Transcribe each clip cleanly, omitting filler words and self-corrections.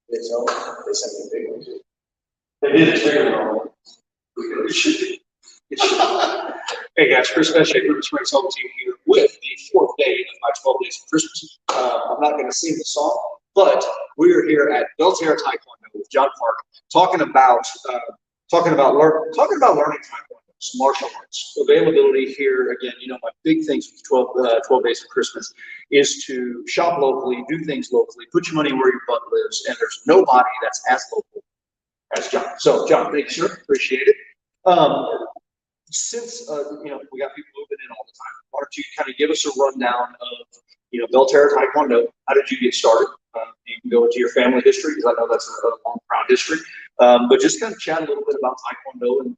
It's all, they sent me a big one too. They did, it's bigger than all. It should be. It should be. Hey guys, Chris Beshek, Rivers Springs Home Team here with the fourth day of my 12 days of Christmas. I'm not going to sing the song, but we're here at Belterra TaeKwonDo with John Park talking about learning Taekwondo, martial arts. Availability here, again, you know, my big things with 12 days of Christmas is to shop locally, do things locally, put your money where your butt lives, and there's nobody that's as local as John. So, John, thank you, sir. Appreciate it. Since you know, we got people moving in all the time, why don't you kind of give us a rundown of, you know, Belterra TaeKwonDo? How did you get started? You can go into your family history, because I know that's a long, proud history. But just kind of chat a little bit about Taekwondo and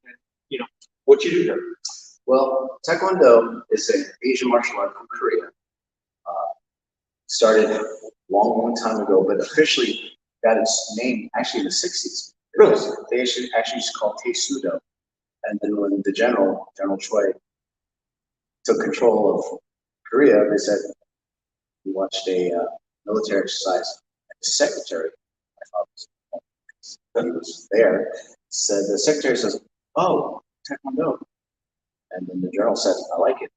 you know, what you do there. Well, Taekwondo is an Asian martial art from Korea. Started a long, long time ago, but officially got its name actually in the 60s. Really? They actually used to call it TaeKwonDo. And then when the General Choi, took control of Korea, they said, we watched a military exercise, and the secretary, I thought he was there, said, the secretary says, oh, Taekwondo. And then the General said, I like it.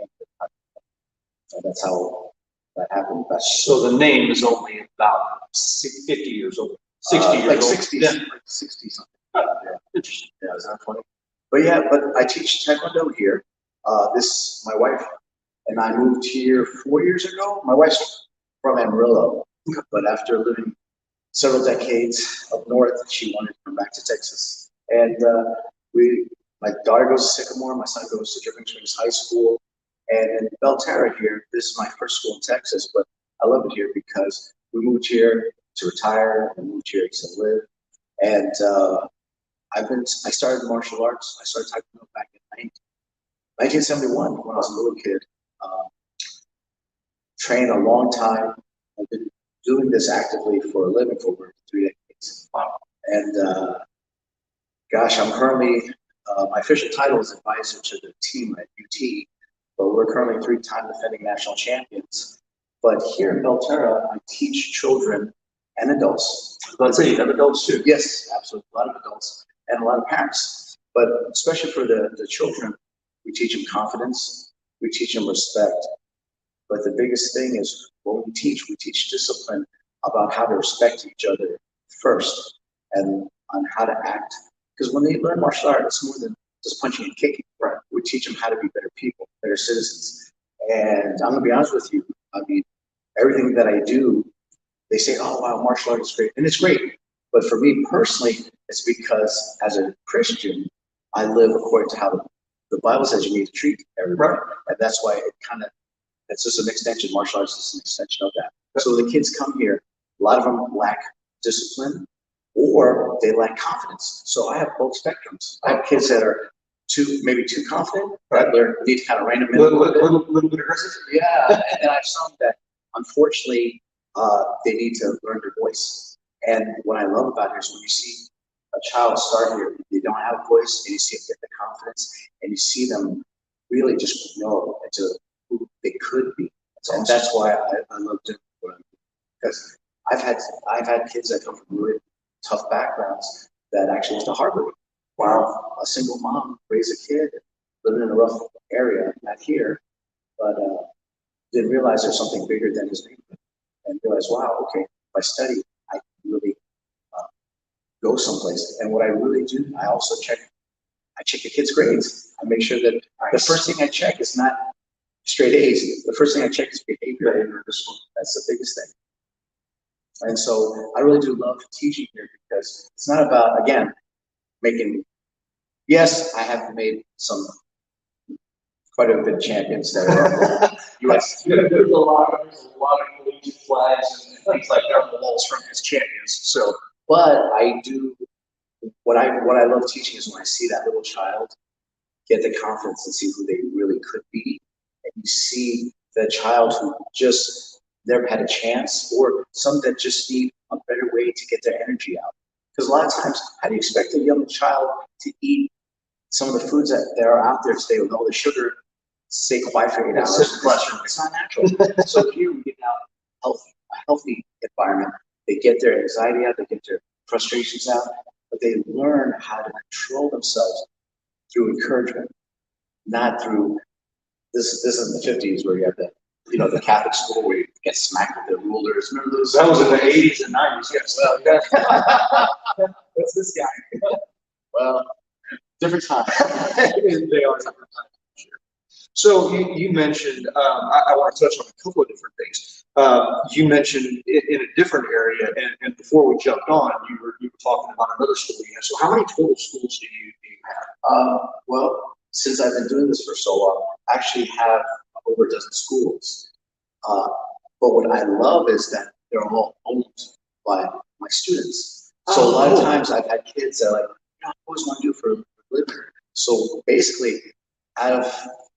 And that's how that happened. So the name is only about 50 years old. 60 years like old. 60, Yeah. like 60 something. Yeah. Interesting. Yeah, it's not funny. But yeah, but I teach Taekwondo here. My wife and I moved here 4 years ago. My wife's from Amarillo, but after living several decades up north, she wanted to come back to Texas. And my daughter goes to Sycamore, my son goes to Dripping Springs High School. And in Belterra here, this is my first school in Texas, but I love it here because we moved here to retire, we moved here to live. And I started martial arts. I started Taekwondo back in 1971 when I was a little kid. Trained a long time. I've been doing this actively for a living for over 3 decades. Wow. And gosh, I'm currently, my official title is advisor to the team at UT, but we're currently 3-time defending national champions. But here in Belterra, I teach children and adults. Let's say you have adults too. Yes, absolutely. A lot of adults and a lot of parents. But especially for the children, we teach them confidence, we teach them respect. But the biggest thing is what we teach discipline about how to respect each other first and on how to act. Because when they learn martial art, it's more than just punching and kicking. Right. We teach them how to be better people, better citizens. And I'm gonna be honest with you, I mean, everything that I do, they say, oh wow, martial art is great. And it's great. But for me personally, it's because as a Christian, I live according to how the Bible says you need to treat everybody. Right. And that's why it's just an extension, martial arts is an extension of that. So the kids come here, a lot of them lack discipline or they lack confidence. So I have both spectrums. I have kids that are maybe too confident, right? They need to kind of rein them in a little bit aggressive. Yeah, and I have some that unfortunately they need to learn their voice. And what I love about it is when you see a child start here, they don't have a voice, and you see them get the confidence, and you see them really just grow into who they could be. And that's why I love doing what I'm doing. Because I've had kids that come from really tough backgrounds that actually went to Harvard. Wow, a single mom raised a kid living in a rough area, not here, but didn't realize there's something bigger than his neighborhood, and realized, wow, okay, if I study, I can really go someplace. And what I really do, I also check the kids' grades. I make sure that the first thing I check is not straight A's. The first thing I check is behavior. That's the biggest thing. And so I really do love teaching here because it's not about, again, yes, I have made quite a bit of champions that are US. There's a lot of collegiate flags and things like that on the walls from his champions. So, but I do, what I love teaching is when I see that little child get the confidence and see who they really could be. And you see the child who just never had a chance, or some that just need a better way to get their energy out. Because a lot of times, how do you expect a young child to eat some of the foods that are out there today with all the sugar, stay quiet for 8 hours? It's not natural. So here we get out a healthy environment. They get their anxiety out, they get their frustrations out, but they learn how to control themselves through encouragement, not through this is the 50s where you have the Catholic school where you get smacked with the rulers. Remember those? That was in the 80s and 90s, yes. Well, what's this guy? Well, different time. They are different times. Sure. So you mentioned, I want to touch on a couple of different things. You mentioned in a different area, and before we jumped on, you were talking about another school you have. So how many total schools do you have? Well, since I've been doing this for so long, I actually have over a dozen schools. But what I love is that they're all owned by my students. So a lot of times I've had kids that are like, I always want to do for a living. So basically, out of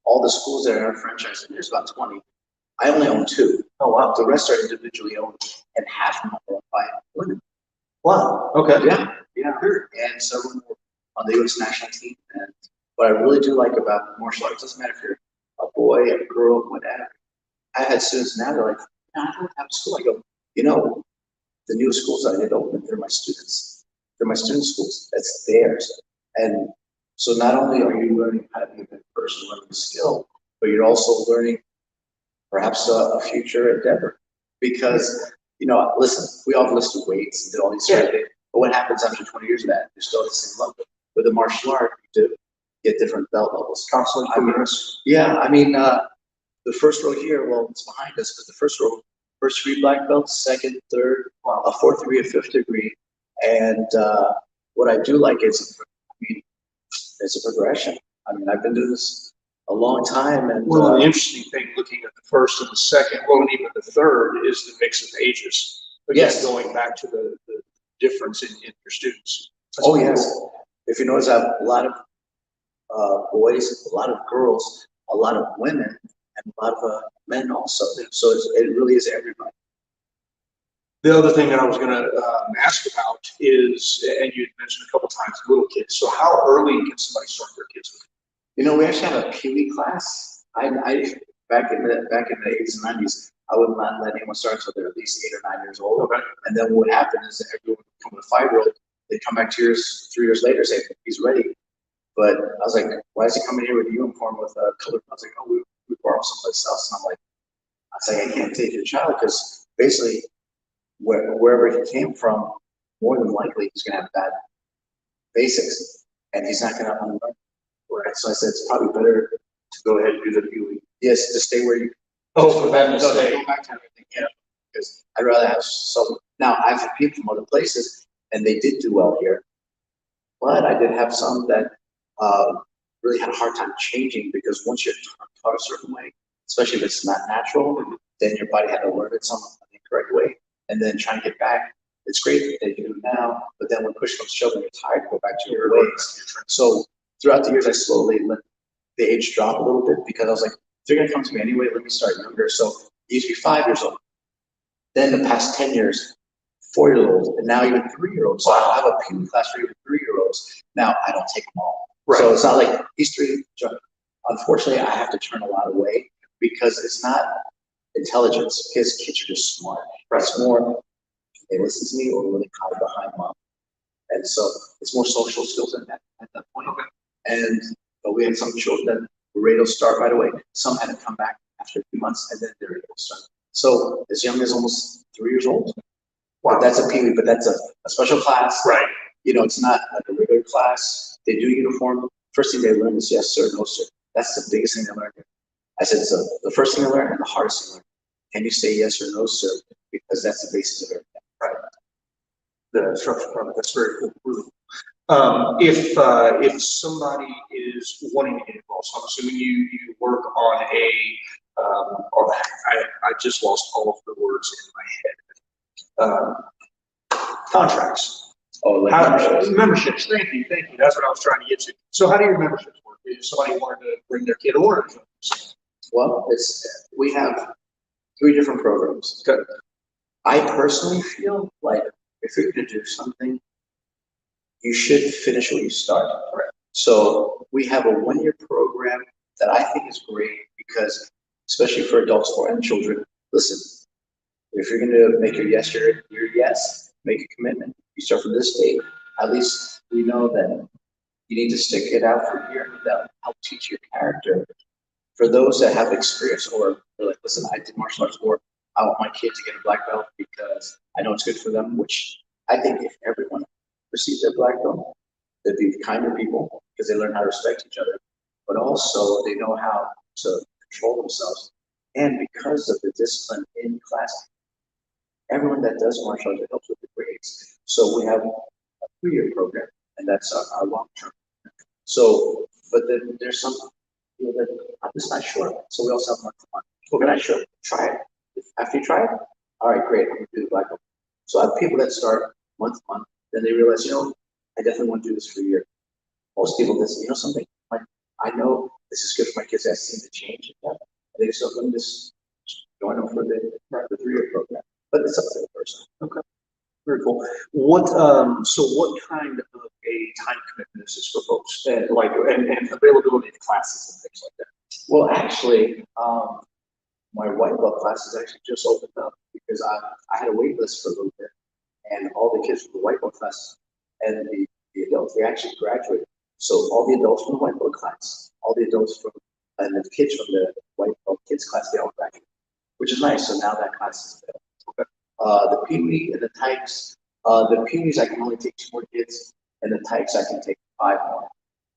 all the schools that are in our franchise, and there's about 20, I only own 2. Oh wow! The rest are individually owned, and half of them are owned by women. Wow. Okay. Yeah. And several more on the U.S. national team. And what I really do like about martial arts, doesn't matter if you're a boy, a girl, whatever. I had students now, they're like, I don't have a school. I go, the new schools that I did open, they're my students. They're my student schools. That's theirs. And so not only are you learning how to be a good person, learning a skill, but you're also learning perhaps a future endeavor. Because, listen, we all listed weights and did all these sort of things. But what happens after 20 years of that? You're still at the same level. With a martial art, you do get different belt levels. Constantly. The first row here, well, it's behind us, but the first row, first 3 black belts, second, third, a 4th degree, a 5th degree. And what I do like is, it's a progression. I've been doing this a long time. And well, the interesting thing, looking at the first and the second, well, and even the third, is the mix of ages. Again, yes. Going back to the difference in your students. That's yes. Cool. If you notice, I have a lot of boys, a lot of girls, a lot of women, and a lot of men also. So it really is everybody. The other thing that I was going to ask about is, and you mentioned a couple times, little kids. So how early can somebody start their kids with? We actually have a peewee class. I back in the 80s and 90s, I would not let anyone start until they're at least 8 or 9 years old. Okay. And then what happened is that everyone would come with a 5-year-old. They'd come back 3 years later, say he's ready. But I was like, why is he coming here with a uniform with a color? I was like, oh, we borrowed someplace else. And I was like, I can't take your child because basically wherever he came from, more than likely he's going to have bad basics, and he's not going to unlearn. Right. So I said it's probably better to go ahead and do the peewee. Yes, to stay where you. Oh, for them to stay. Go back to everything. Yeah, because I'd rather have some. Now I've had people from other places, and they did do well here, but I did have some that really had a hard time changing because once you're taught a certain way, especially if it's not natural, then your body had to learn it some the correct way, and then trying to get back. It's great that they do it now, but then when push comes to shove, you're tired, go back to your ways. So throughout the years, I slowly let the age drop a little bit because I was like, if they're gonna come to me anyway, let me start younger. So it used to be 5 years old. Then the past 10 years, 4-year-olds, and now even 3-year-olds. So I have a peewee class for even 3-year-olds. Now I don't take them all. Right. So it's not like he's 3. Unfortunately, I have to turn a lot away because it's not intelligence. Kids are just smart. Right. It's more they listen to me or really hide behind mom. And so it's more social skills at that point. Okay. But we had some children that were ready to start right away. Some had to come back after a few months and then they're able to start. So as young as almost 3 years old. Wow. But that's a peewee, but that's a special class. Right. It's not like a regular class. They do uniform. First thing they learn is yes, sir, no, sir. That's the biggest thing they learn. I said, so the first thing they learn and the hardest thing they learn. Can you say yes or no, sir? Because that's the basis of everything. Right. The instruction part, that's very cool. Really. If somebody is wanting to get involved, so I'm assuming you work on I just lost all of the words in my head. Contracts. Oh, memberships. Thank you. That's what I was trying to get to. So how do your memberships work? If somebody wanted to bring their kid or well, we have 3 different programs. Okay. I personally feel like if you're going to do something, you should finish what you start. Right. So we have a 1-year program that I think is great because, especially for adults and children, listen, If you're going to make your yes your yes, make a commitment. You start from this date. At least we know that you need to stick it out for a year. That'll help teach your character. For those that have experience, or they're like, listen, I did martial arts, or I want my kid to get a black belt because I know it's good for them. Which I think if everyone received their black belt, they'd be kinder people because they learn how to respect each other, but also they know how to control themselves. And because of the discipline in class, everyone that does martial arts, it helps with the grades. So we have a 3-year program, and that's our long term. So, but then there's some people that I'm just not sure. So we also have month to month. We're not sure. Try it. After you try it, all right, great. I'm gonna do the black belt. So I have people that start month to month, then they realize, I definitely want to do this for a year. Most people just, something, like, I know this is good for my kids. I've seen the change in them. And they just, let me just join them for the 3-year program. But it's up to the person. Okay. Very cool. What so what kind of a time commitment is this for folks, and and availability of classes and things like that? Well, actually, my white belt class is actually just opened up because I had a wait list for a little bit, and all the kids from the white belt class and the adults, they actually graduated. So all the adults from the white belt class, all the adults from and the kids from the white belt kids class, they all graduated, which is nice. So now that class is available. Okay. The Pee-wee and the Tykes, the Pee-wees I can only take 2 more kids, and the Tykes I can take 5 more.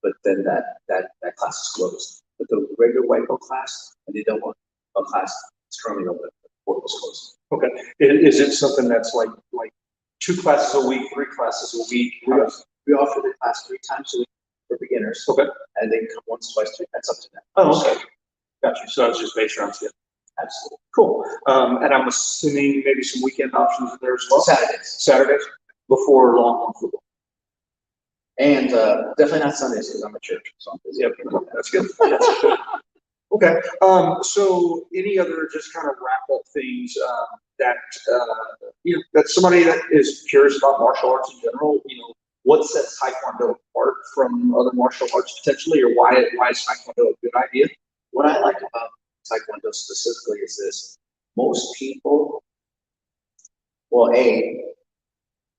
But then that class is closed. But the regular white belt class and the adult class is currently open. The port was closed. Okay. Is it something that's like 2 classes a week, 3 classes a week? We offer the class 3 times a week for beginners. Okay. And they can come once, twice, 3. That's up to them. Oh, okay. Got you. So it's just based around skill. Absolutely. Cool. And I'm assuming maybe some weekend options in there as well. Saturdays before long football. And definitely not Sundays because I'm at church. So I'm busy. Yep. That's good. That's good. Okay. So any other just kind of wrap up things that that somebody that is curious about martial arts in general, what sets Taekwondo apart from other martial arts potentially, or why is Taekwondo a good idea? What I like about Taekwondo specifically is this: most people, well, they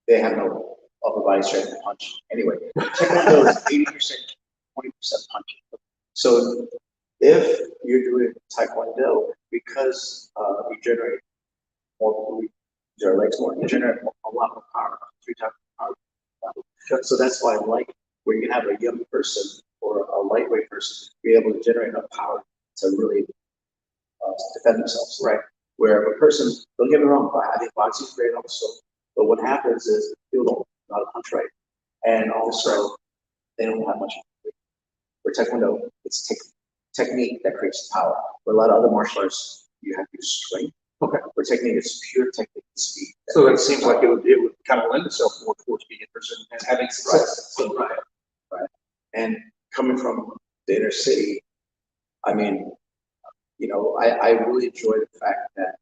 have no upper body strength to punch. Anyway, Taekwondo is 80%, 20% punching. So if you're doing Taekwondo, because we generate more, we use our legs more, you generate a lot more power, 3 times power. So that's why I like where you can have a young person or a lightweight person be able to generate enough power to really defend themselves, right? Where if a person, don't get me wrong, I think boxing is great also, but what happens is people don't know how to punch right, and also they don't have much. For Taekwondo, it's technique that creates power. For a lot of other martial arts, you have to use strength. Okay. For technique, it's pure technique and speed. So that seems like it would kind of lend itself more towards beginners and having success. Right. So, right. And coming from the inner city, I mean, I really enjoy the fact that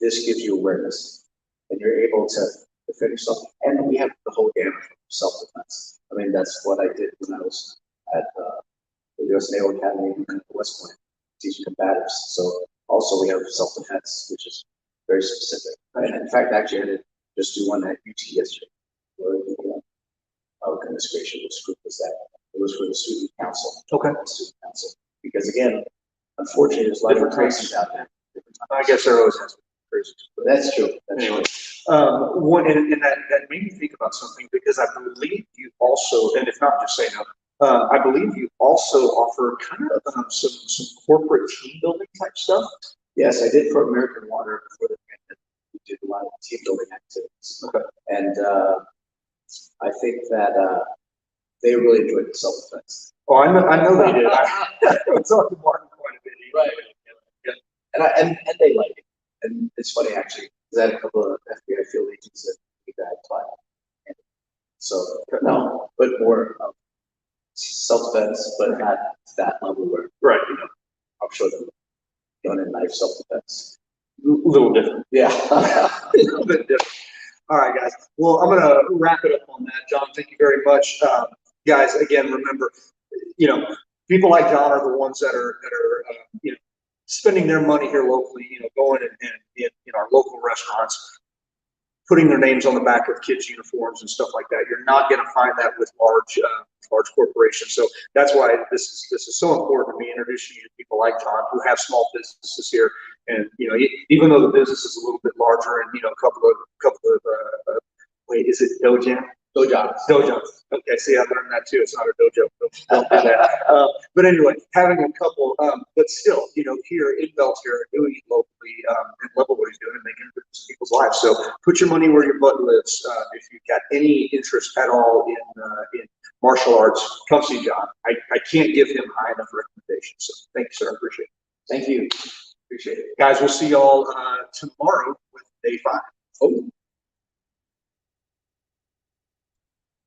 this gives you awareness, and you're able to defend yourself. And we have the whole gamut of self-defense. I mean, that's what I did when I was at the U.S. Naval Academy in West Point, teaching combatives. So also we have self-defense, which is very specific. And in fact, actually, I had to just do one at UT yesterday. Where goodness gracious, which group was that? It was for the student council. Okay. Student council. Because again, unfortunately, there's a lot of crazies out there. I guess there always has been crazies. But that's true. Anyway, and that made me think about something, because I believe you also, and if not, just say no. I believe you also offer kind of some corporate team building type stuff. Yes, I did for American Water before the pandemic. We did a lot of team building activities. Okay. And I think that they really enjoyed the self-defense. Oh, I know they did. I talked to Martin quite a bit. Right. Yeah. And they like it. And it's funny actually, because I had a couple of FBI field agents that applied. So no, but more self-defense, but not to that level where, right, I'm sure them gun and knife self-defense. A little different. Yeah. A little bit different. All right, guys. Well, I'm going to wrap it up on that. John, thank you very much. Guys, again, remember, people like John are the ones that are spending their money here locally, going and in our local restaurants, putting their names on the back of kids' uniforms and stuff like that. You're not going to find that with large corporations. So that's why this is so important to me, introducing you to people like John who have small businesses here. And even though the business is a little bit larger, and a couple of wait, is it Dojan? Dojo. Okay, see, I learned that too. It's not a dojo. Don't do that. But anyway, having a couple, but still, here in Belterra, doing it locally, and level what he's doing and making a difference in people's lives. So put your money where your butt lives. If you've got any interest at all in martial arts, come see John. I can't give him high enough recommendations. So thank you, sir. I appreciate it. Thank you. Appreciate it. Guys, we'll see y'all tomorrow with day 5. Oh.